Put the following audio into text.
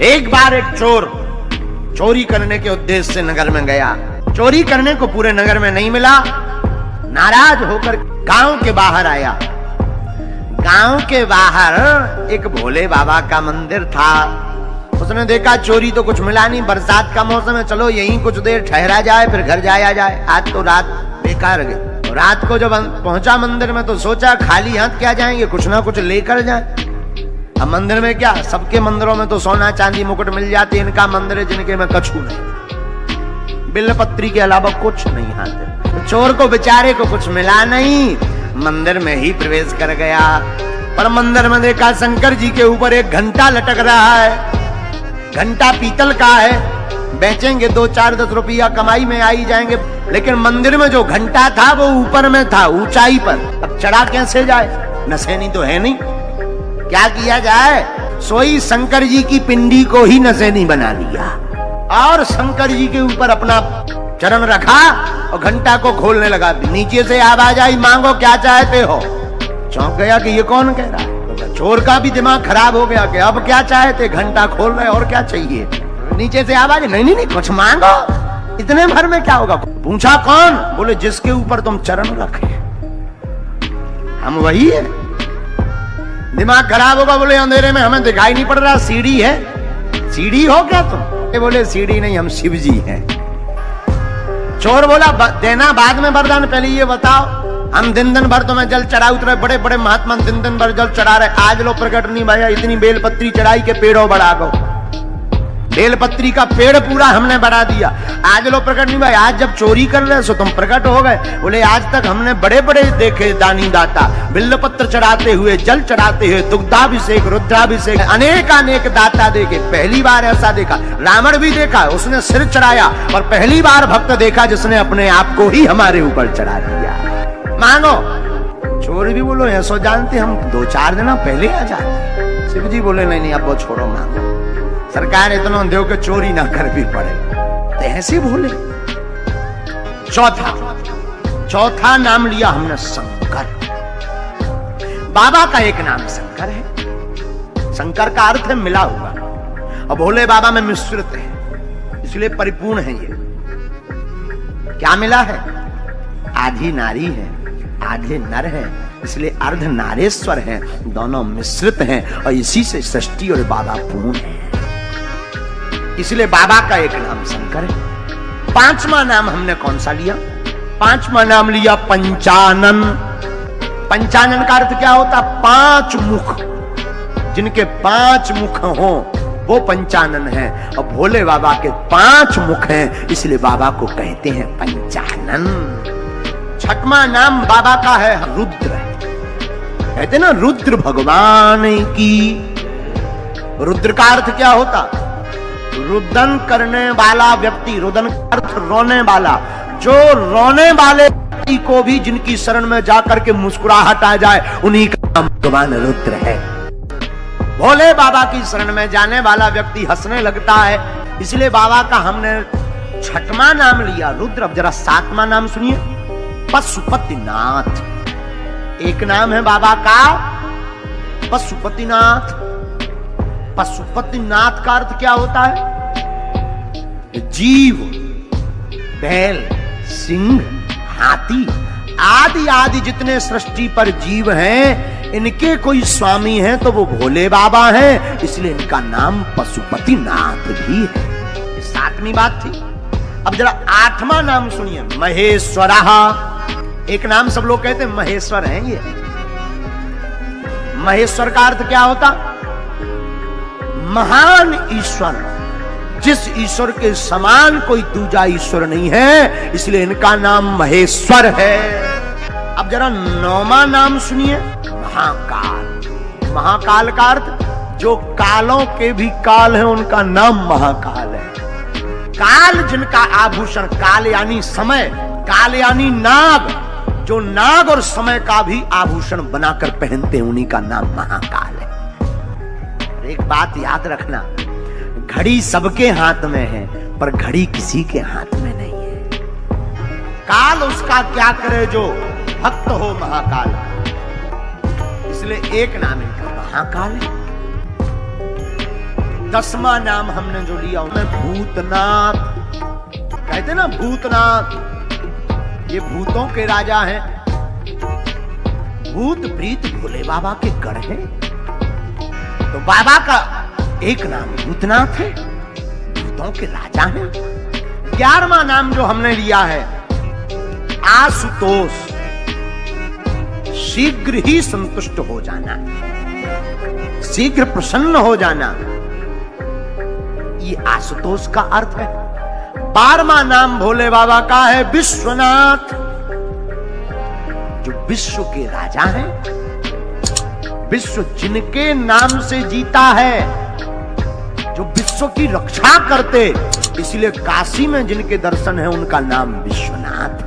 एक बार एक चोर चोरी करने के उद्देश्य से नगर में गया। चोरी करने को पूरे नगर में नहीं मिला, नाराज होकर गांव के बाहर आया। गांव के बाहर एक भोले बाबा का मंदिर था। उसने देखा चोरी तो कुछ मिला नहीं, बरसात का मौसम है, चलो यहीं कुछ देर ठहरा जाए फिर घर जाया जाए। आज तो रात बेकार गई। रात को जब पहुंचा मंदिर में तो सोचा खाली हाथ क्या जाएंगे, कुछ ना कुछ लेकर जाए। अब मंदिर में क्या, सबके मंदिरों में तो सोना चांदी मुकुट मिल जाती, इनका मंदिर है जिनके में कछु नहीं, बिल्लपत्री के अलावा कुछ नहीं हाथ। तो चोर को बेचारे को कुछ मिला नहीं, मंदिर में ही प्रवेश कर गया। पर मंदिर में देखा शंकर जी के ऊपर एक घंटा लटक रहा है। घंटा पीतल का है, बेचेंगे 2-4-10 रुपया कमाई में आई जाएंगे। लेकिन मंदिर में जो घंटा था वो ऊपर में था, ऊंचाई पर। अब चढ़ा कैसे जाए, नसेनी तो है नहीं, क्या किया जाए? सोई शंकर जी की पिंडी को ही नसेनी बना लिया और शंकर जी के ऊपर अपना चरण रखा और घंटा को खोलने लगा। नीचे से आवाज आई, मांगो क्या चाहते हो। चौंक गया कि ये कौन कह रहा है। तो चोर का भी दिमाग खराब हो गया कि अब क्या चाहते, घंटा खोल रहे और क्या चाहिए। नीचे से आवाज, नहीं कुछ मांगो, इतने भर में क्या होगा। पूछा कौन, बोले जिसके ऊपर तुम चरण रखे हम वही है। दिमाग खराब होगा, बोले अंधेरे में हमें दिखाई नहीं पड़ रहा, सीढ़ी है। सीढ़ी हो क्या तुम? बोले सीढ़ी नहीं, हम शिव जी हैं। चोर बोला देना बाद में वरदान, पहले ये बताओ। हम दिन भर तुम्हें जल चढ़ा उतरे, बड़े बड़े महात्मा दिन भर जल चढ़ा रहे, आज लो प्रकट नहीं भैया, इतनी बेलपत्री चढ़ाई के पेड़ों बढ़ा गो। बेलपत्री का पेड़ पूरा हमने बढ़ा दिया, आज लो प्रकट नहीं भाई। आज जब चोरी कर रहे सो तुम प्रकट हो गए। बोले आज तक हमने बड़े बड़े देखे दानी दाता, बिल्लपत्र चढ़ाते हुए, जल चढ़ाते हुए, दुग्धाभिषेक, रुद्राभिषेक, अनेक दाता देखे। पहली बार ऐसा देखा, रावण भी देखा, उसने सिर चढ़ाया, और पहली बार भक्त देखा जिसने अपने आप को ही हमारे ऊपर चढ़ा दिया। मांगो। चोर भी बोलो ऐसो जानते हम 2-4 दिन पहले आ जाते। शिव जी बोले नहीं अब वो छोड़ो, मांगो। सरकार इतना देव के चोरी ना कर भी पड़े, तो ऐसे बोले। चौथा नाम लिया हमने शंकर। बाबा का एक नाम शंकर है। शंकर का अर्थ है मिला हुआ, और भोले बाबा में मिश्रित है, इसलिए परिपूर्ण है। ये क्या मिला है? आधी नारी है, आधे नर है, इसलिए अर्ध नारेश्वर है, दोनों मिश्रित हैं, और इसी से सृष्टि और बाबा पूर्ण है। इसलिए बाबा का एक नाम शंकर है। 5वां नाम हमने कौन सा लिया? 5वां नाम लिया पंचानन। पंचानन का अर्थ क्या होता? 5 मुख। जिनके 5 मुख हों वो पंचानन है, और भोले बाबा के 5 मुख हैं, इसलिए बाबा को कहते हैं पंचानन। 6वां नाम बाबा का है रुद्र। कहते ना रुद्र भगवान की। रुद्र का अर्थ क्या होता? रुदन करने वाला व्यक्ति, रुदन अर्थ रोने वाला, जो रोने वाले व्यक्ति को भी जिनकी शरण में जाकर के मुस्कुराहट आ जाए, उन्हीं का नाम भगवान रुद्र है। भोले बाबा की शरण में जाने वाला व्यक्ति हंसने लगता है, इसलिए बाबा का हमने 6वां नाम लिया रुद्र। अब जरा 7वां नाम सुनिए, पशुपतिनाथ। एक नाम है बाबा का पशुपतिनाथ। पशुपतिनाथ का अर्थ क्या होता है? जीव, बैल, सिंह, हाथी आदि आदि जितने सृष्टि पर जीव हैं, इनके कोई स्वामी हैं तो वो भोले बाबा हैं, इसलिए इनका नाम पशुपतिनाथ भी है। 7वीं बात थी। अब जरा 8वां नाम सुनिए, महेश्वरः। एक नाम सब लोग कहते हैं महेश्वर हैं ये। महेश्वर का अर्थ क्या होता? महान ईश्वर, जिस ईश्वर के समान कोई दूजा ईश्वर नहीं है, इसलिए इनका नाम महेश्वर है। अब जरा 9वां नाम सुनिए, महाकाल। महाकाल का अर्थ जो कालों के भी काल है, उनका नाम महाकाल है। काल जिनका आभूषण, काल यानी समय, काल यानी नाग, जो नाग और समय का भी आभूषण बनाकर पहनते हैं, उन्हीं का नाम महाकाल है। एक बात याद रखना, घड़ी सबके हाथ में है, पर घड़ी किसी के हाथ में नहीं है। काल उसका क्या करे जो भक्त हो महाकाल, इसलिए एक नाम इनका महाकाल है। 10वां नाम हमने जो लिया उनमें भूतनाथ, कहते ना भूतनाथ, ये भूतों के राजा हैं। भूत प्रीत भोले बाबा के गढ़ है, तो बाबा का एक नाम भूतनाथ है, भूतों के राजा हैं। 11वां नाम जो हमने लिया है आशुतोष, शीघ्र ही संतुष्ट हो जाना, शीघ्र प्रसन्न हो जाना, ये आशुतोष का अर्थ है। 12वां नाम भोले बाबा का है विश्वनाथ, जो विश्व के राजा हैं, विश्व जिनके नाम से जीता है, जो विश्व की रक्षा करते, इसलिए काशी में जिनके दर्शन है उनका नाम विश्वनाथ